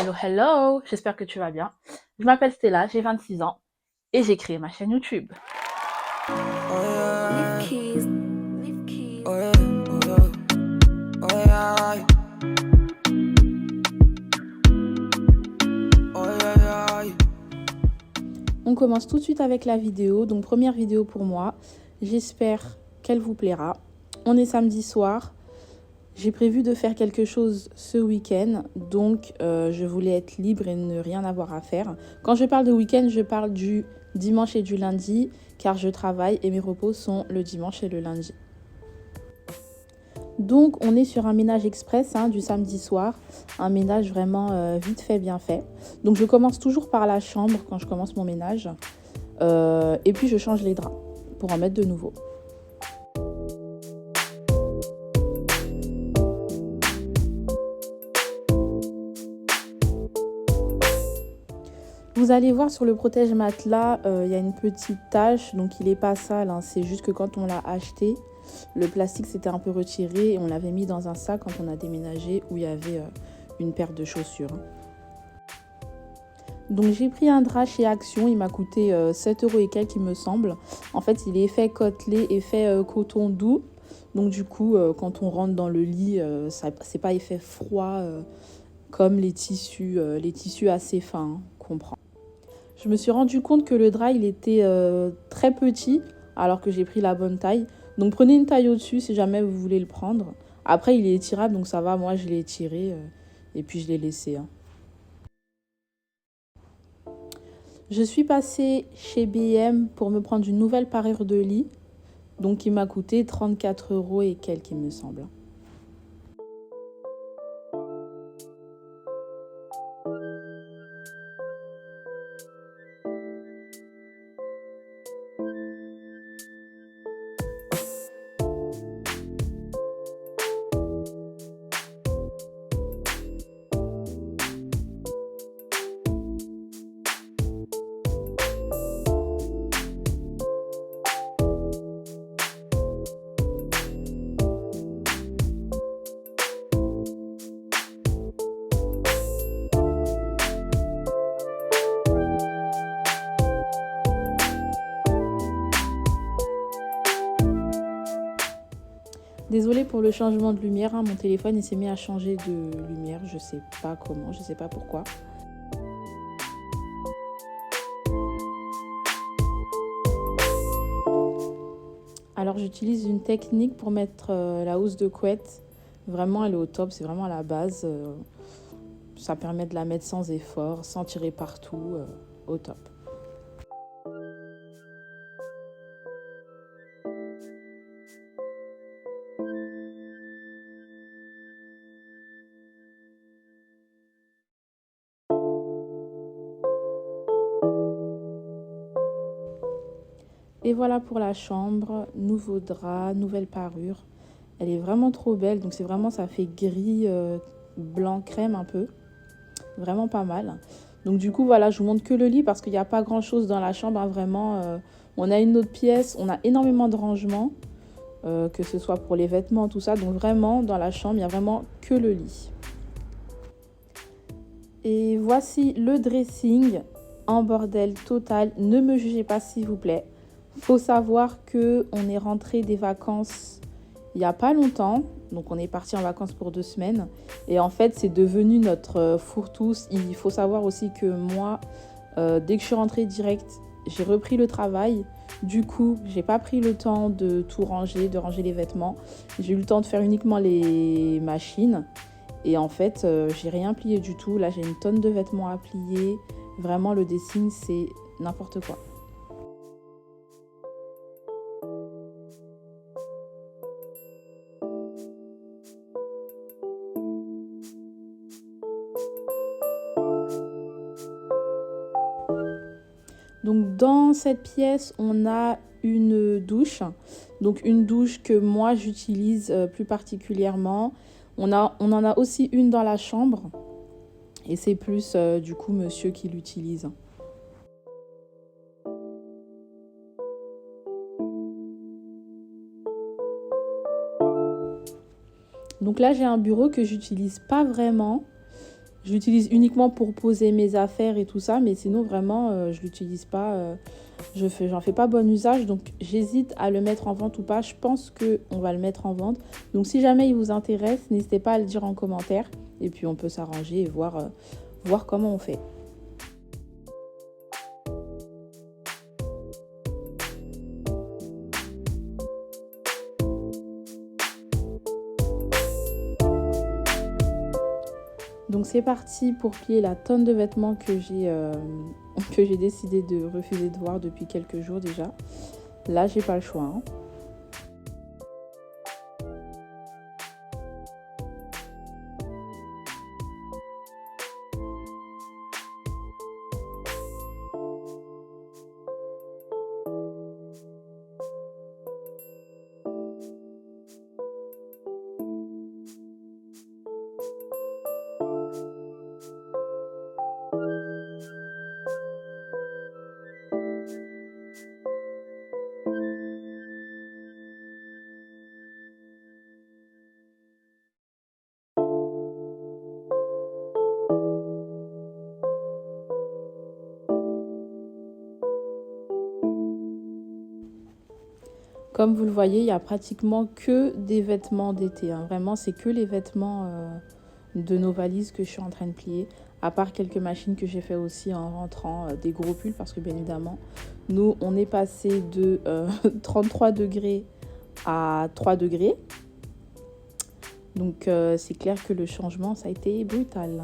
Hello, hello, j'espère que tu vas bien. Je m'appelle Stella, j'ai 26 ans et j'ai créé ma chaîne YouTube. Oh yeah, Leave keys. Leave keys. oh yeah, oh yeah, oh yeah, yeah. On commence tout de suite avec la vidéo. Donc première vidéo pour moi. J'espère qu'elle vous plaira. On est samedi soir. J'ai prévu de faire quelque chose ce week-end. Donc je voulais être libre et ne rien avoir à faire. Quand je parle de week-end, je parle du dimanche et du lundi. Car je travaille et mes repos sont le dimanche et le lundi. Donc on est sur un ménage express du samedi soir, un ménage vraiment vite fait, bien fait. Donc je commence toujours par la chambre quand je commence mon ménage et puis je change les draps pour en mettre de nouveaux. Vous allez voir sur le protège-matelas, il y a une petite tache, donc il n'est pas sale, c'est juste que quand on l'a acheté, le plastique s'était un peu retiré et on l'avait mis dans un sac quand on a déménagé où il y avait une paire de chaussures. Donc j'ai pris un drap chez Action, il m'a coûté 7 € et quelques il me semble. En fait il est effet côtelé, effet coton doux. Donc du coup quand on rentre dans le lit, c'est pas effet froid comme les tissus assez fins qu'on prend. Je me suis rendu compte que le drap il était très petit alors que j'ai pris la bonne taille. Donc prenez une taille au-dessus si jamais vous voulez le prendre. Après il est étirable donc ça va, moi je l'ai étiré et puis je l'ai laissé. Je suis passée chez B&M pour me prendre une nouvelle parure de lit. Donc il m'a coûté 34 € et quelques il me semble. Désolée pour le changement de lumière, mon téléphone il s'est mis à changer de lumière, je sais pas comment, je sais pas pourquoi. Alors j'utilise une technique pour mettre la housse de couette. Vraiment elle est au top, c'est vraiment la base. Ça permet de la mettre sans effort, sans tirer partout, au top. Et voilà pour la chambre, nouveau drap, nouvelle parure. Elle est vraiment trop belle, donc c'est vraiment, ça fait gris, blanc crème un peu. Vraiment pas mal. Donc du coup, voilà, je vous montre que le lit parce qu'il n'y a pas grand chose dans la chambre, vraiment. On a une autre pièce, on a énormément de rangements, que ce soit pour les vêtements, tout ça. Donc vraiment, dans la chambre, il n'y a vraiment que le lit. Et voici le dressing en bordel total. Ne me jugez pas s'il vous plaît. Faut savoir qu'on est rentré des vacances il n'y a pas longtemps. Donc on est parti en vacances pour 2 semaines. Et en fait, c'est devenu notre fourre-tout. Il faut savoir aussi que moi, dès que je suis rentrée direct, j'ai repris le travail. Du coup, j'ai pas pris le temps de tout ranger, de ranger les vêtements. J'ai eu le temps de faire uniquement les machines. Et en fait, j'ai rien plié du tout. Là, j'ai une tonne de vêtements à plier. Vraiment, le dressing, c'est n'importe quoi. Donc dans cette pièce, on a une douche. Donc une douche que moi j'utilise plus particulièrement. On en a aussi une dans la chambre. Et c'est plus du coup monsieur qui l'utilise. Donc là j'ai un bureau que j'utilise pas vraiment. Je l'utilise uniquement pour poser mes affaires et tout ça, mais sinon vraiment je l'utilise pas, j'en fais pas bon usage, donc j'hésite à le mettre en vente ou pas. Je pense qu'on va le mettre en vente. Donc si jamais il vous intéresse, n'hésitez pas à le dire en commentaire et puis on peut s'arranger et voir comment on fait. Donc c'est parti pour plier la tonne de vêtements que j'ai décidé de refuser de voir depuis quelques jours déjà. Là, j'ai pas le choix, hein. Comme vous le voyez, il n'y a pratiquement que des vêtements d'été, hein. Vraiment, c'est que les vêtements de nos valises que je suis en train de plier. À part quelques machines que j'ai fait aussi en rentrant, des gros pulls. Parce que bien évidemment, nous, on est passé de 33 degrés à 3 degrés. Donc, c'est clair que le changement, ça a été brutal.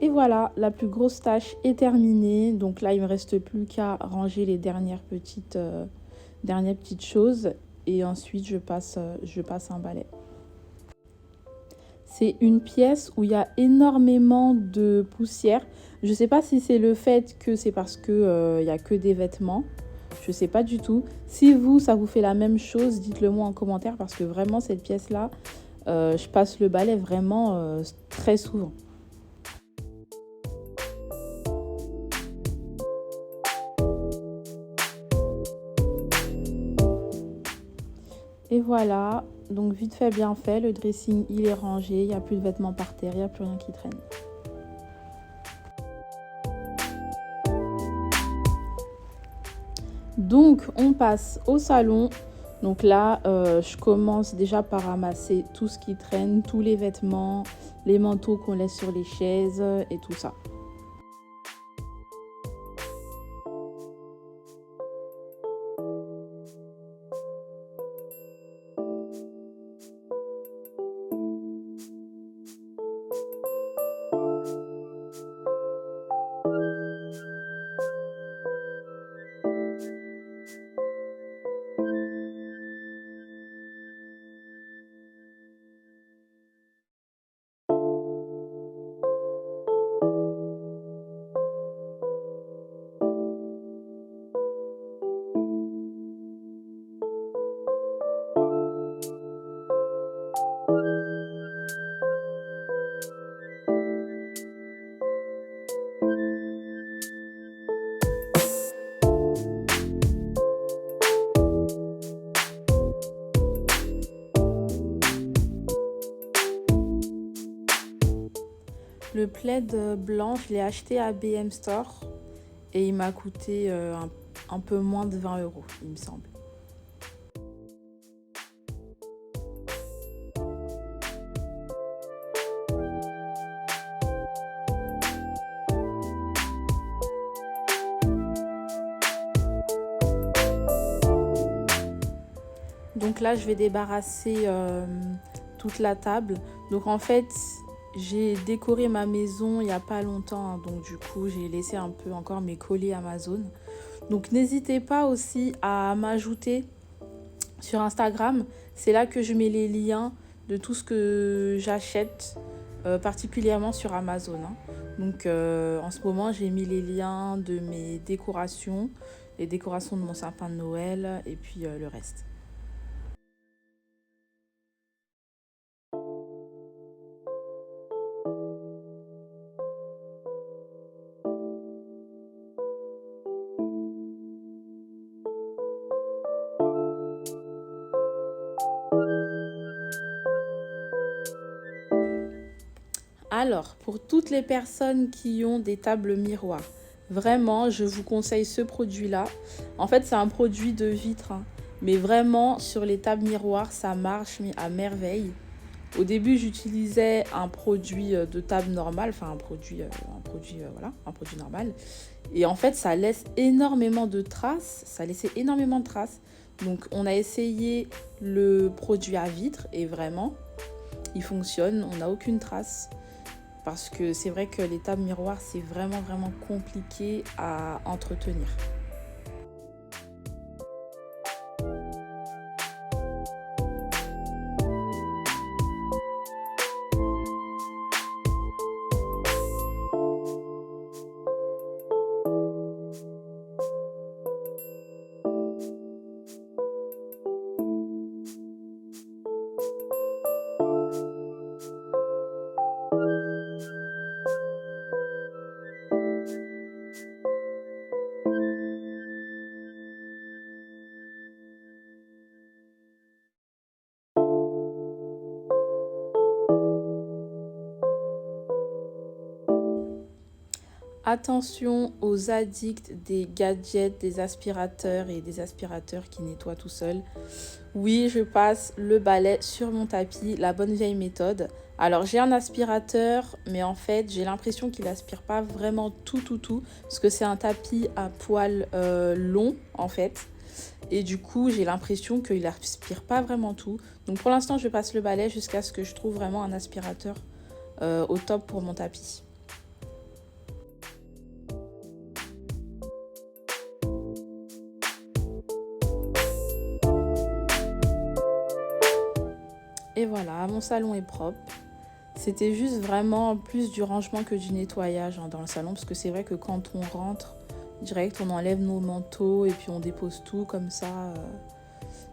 Et voilà, la plus grosse tâche est terminée. Donc là, il ne me reste plus qu'à ranger les dernières petites choses. Et ensuite, je passe un balai. C'est une pièce où il y a énormément de poussière. Je ne sais pas si c'est le fait que c'est parce que il y a que des vêtements. Je ne sais pas du tout. Si ça vous fait la même chose, dites-le moi en commentaire. Parce que vraiment, cette pièce-là, je passe le balai vraiment très souvent. Et voilà, donc vite fait, bien fait, le dressing il est rangé, il n'y a plus de vêtements par terre, il n'y a plus rien qui traîne. Donc on passe au salon. Donc là, je commence déjà par ramasser tout ce qui traîne, tous les vêtements, les manteaux qu'on laisse sur les chaises et tout ça. Le plaid blanc, je l'ai acheté à BM Store et il m'a coûté un peu moins de 20 €, il me semble. Donc là, je vais débarrasser toute la table. Donc en fait, j'ai décoré ma maison il n'y a pas longtemps. Hein, donc du coup, j'ai laissé un peu encore mes colis Amazon. Donc n'hésitez pas aussi à m'ajouter sur Instagram. C'est là que je mets les liens de tout ce que j'achète, particulièrement sur Amazon. Hein. Donc en ce moment, j'ai mis les liens de mes décorations, les décorations de mon sapin de Noël et puis le reste. Alors, pour toutes les personnes qui ont des tables miroirs, vraiment, je vous conseille ce produit-là. En fait, c'est un produit de vitre, hein, mais vraiment, sur les tables miroirs, ça marche mais à merveille. Au début, j'utilisais un produit de table normale, enfin un produit normal. Et en fait, ça laisse énormément de traces, ça laissait énormément de traces. Donc, on a essayé le produit à vitre et vraiment, il fonctionne, on n'a aucune trace. Parce que c'est vrai que les tables miroirs, c'est vraiment compliqué à entretenir. Attention aux addicts des gadgets, des aspirateurs et des aspirateurs qui nettoient tout seuls. Oui, je passe le balai sur mon tapis, la bonne vieille méthode. Alors j'ai un aspirateur, mais en fait j'ai l'impression qu'il aspire pas vraiment tout, parce que c'est un tapis à poils longs en fait. Et du coup j'ai l'impression qu'il aspire pas vraiment tout. Donc pour l'instant je passe le balai jusqu'à ce que je trouve vraiment un aspirateur au top pour mon tapis. Et voilà, mon salon est propre. C'était juste vraiment plus du rangement que du nettoyage hein, dans le salon. Parce que c'est vrai que quand on rentre, direct, on enlève nos manteaux et puis on dépose tout comme ça,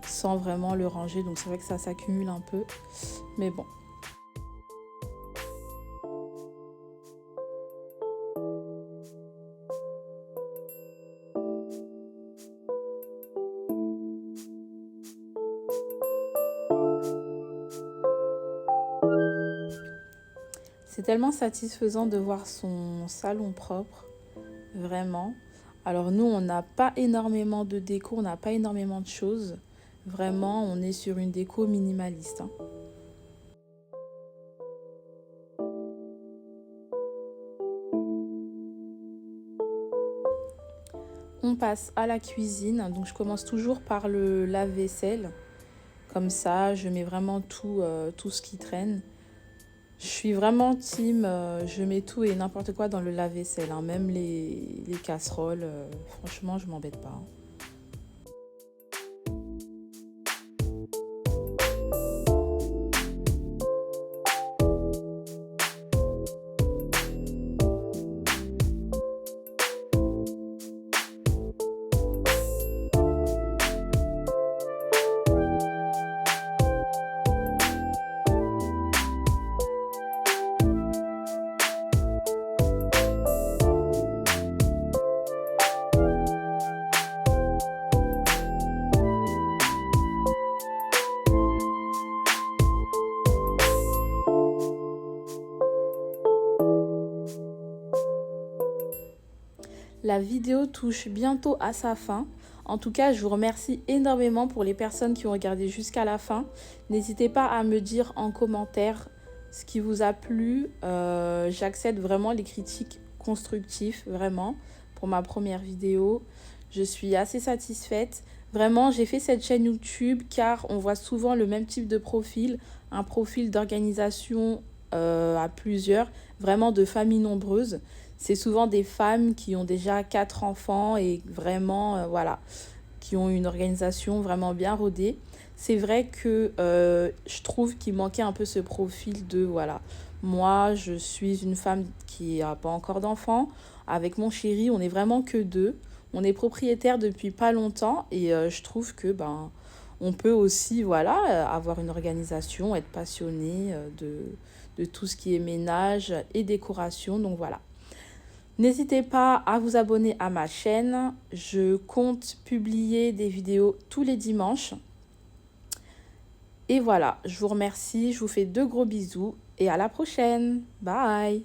sans vraiment le ranger. Donc c'est vrai que ça s'accumule un peu. Mais bon. C'est tellement satisfaisant de voir son salon propre, vraiment. Alors nous, on n'a pas énormément de déco, on n'a pas énormément de choses. Vraiment, on est sur une déco minimaliste. Hein. On passe à la cuisine. Donc je commence toujours par le lave-vaisselle. Comme ça, je mets vraiment tout ce qui traîne. Je suis vraiment team, je mets tout et n'importe quoi dans le lave-vaisselle, hein, même les casseroles, franchement je m'embête pas. Hein. La vidéo touche bientôt à sa fin. En tout cas, je vous remercie énormément pour les personnes qui ont regardé jusqu'à la fin. N'hésitez pas à me dire en commentaire ce qui vous a plu. J'accepte vraiment les critiques constructives, vraiment, pour ma première vidéo. Je suis assez satisfaite. Vraiment, j'ai fait cette chaîne YouTube car on voit souvent le même type de profil, un profil d'organisation à plusieurs, vraiment de familles nombreuses. C'est souvent des femmes qui ont déjà 4 enfants et vraiment, voilà, qui ont une organisation vraiment bien rodée. C'est vrai que je trouve qu'il manquait un peu ce profil de, voilà, moi, je suis une femme qui n'a pas encore d'enfants. Avec mon chéri, on est vraiment que deux. On est propriétaire depuis pas longtemps et je trouve que on peut aussi voilà avoir une organisation, être passionné de tout ce qui est ménage et décoration. Donc voilà. N'hésitez pas à vous abonner à ma chaîne. Je compte publier des vidéos tous les dimanches. Et voilà, je vous remercie, je vous fais de gros bisous et à la prochaine. Bye!